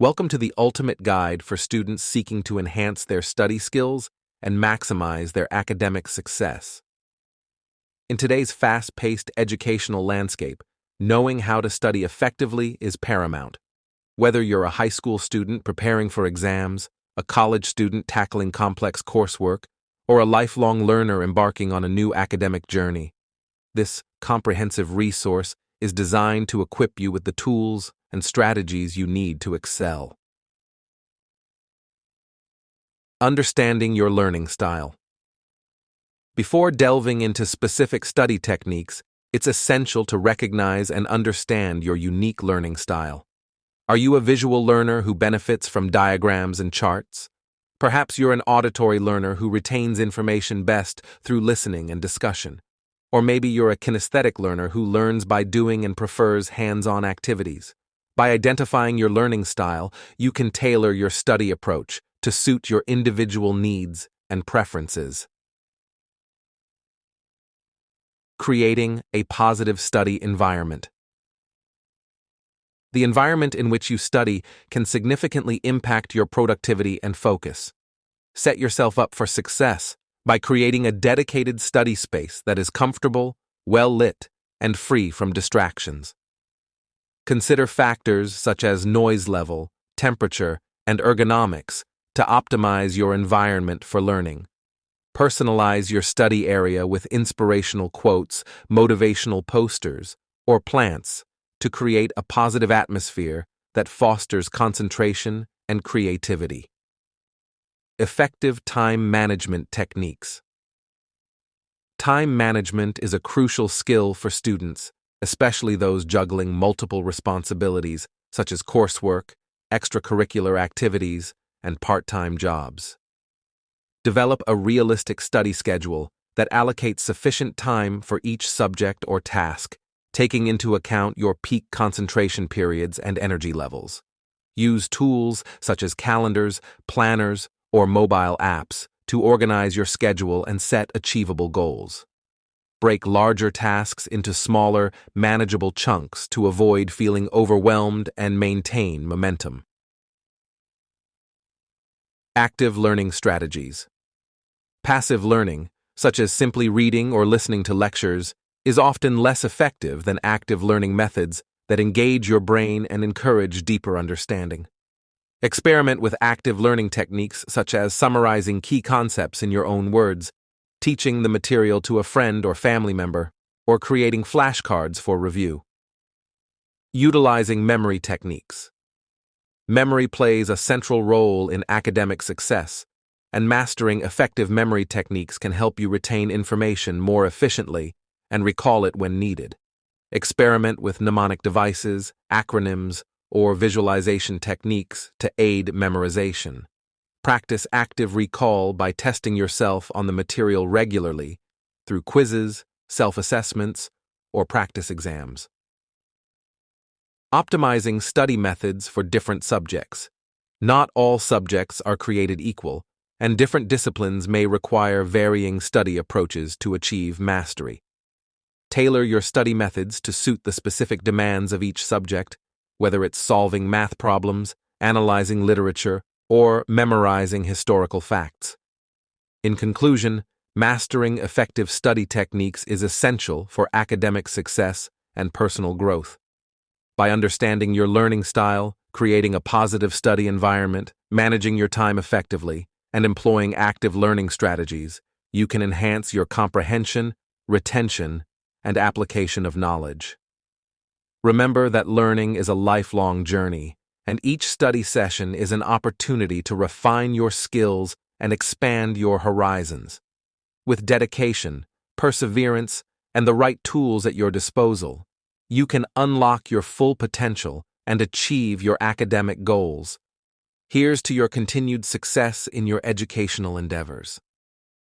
Welcome to the ultimate guide for students seeking to enhance their study skills and maximize their academic success. In today's fast-paced educational landscape, knowing how to study effectively is paramount. Whether you're a high school student preparing for exams, a college student tackling complex coursework, or a lifelong learner embarking on a new academic journey, this comprehensive resource is designed to equip you with the tools and strategies you need to excel. Understanding your learning style. Before delving into specific study techniques, it's essential to recognize and understand your unique learning style. Are you a visual learner who benefits from diagrams and charts? Perhaps you're an auditory learner who retains information best through listening and discussion. Or maybe you're a kinesthetic learner who learns by doing and prefers hands-on activities. By identifying your learning style, you can tailor your study approach to suit your individual needs and preferences. Creating a positive study environment. The environment in which you study can significantly impact your productivity and focus. Set yourself up for success by creating a dedicated study space that is comfortable, well-lit, and free from distractions. Consider factors such as noise level, temperature, and ergonomics to optimize your environment for learning. Personalize your study area with inspirational quotes, motivational posters, or plants to create a positive atmosphere that fosters concentration and creativity. Effective time management techniques. Time management is a crucial skill for students, especially those juggling multiple responsibilities such as coursework, extracurricular activities, and part-time jobs. Develop a realistic study schedule that allocates sufficient time for each subject or task, taking into account your peak concentration periods and energy levels. Use tools such as calendars, planners, or mobile apps to organize your schedule and set achievable goals. Break larger tasks into smaller, manageable chunks to avoid feeling overwhelmed and maintain momentum. Active learning strategies. Passive learning, such as simply reading or listening to lectures, is often less effective than active learning methods that engage your brain and encourage deeper understanding. Experiment with active learning techniques such as summarizing key concepts in your own words, teaching the material to a friend or family member, or creating flashcards for review. Utilizing memory techniques. Memory plays a central role in academic success, and mastering effective memory techniques can help you retain information more efficiently and recall it when needed. Experiment with mnemonic devices, acronyms, or visualization techniques to aid memorization. Practice active recall by testing yourself on the material regularly through quizzes, self-assessments, or practice exams. Optimizing study methods for different subjects. Not all subjects are created equal, and different disciplines may require varying study approaches to achieve mastery. Tailor your study methods to suit the specific demands of each subject, whether it's solving math problems, analyzing literature, or memorizing historical facts. In conclusion, mastering effective study techniques is essential for academic success and personal growth. By understanding your learning style, creating a positive study environment, managing your time effectively, and employing active learning strategies, you can enhance your comprehension, retention, and application of knowledge. Remember that learning is a lifelong journey, and each study session is an opportunity to refine your skills and expand your horizons. With dedication, perseverance, and the right tools at your disposal, you can unlock your full potential and achieve your academic goals. Here's to your continued success in your educational endeavors.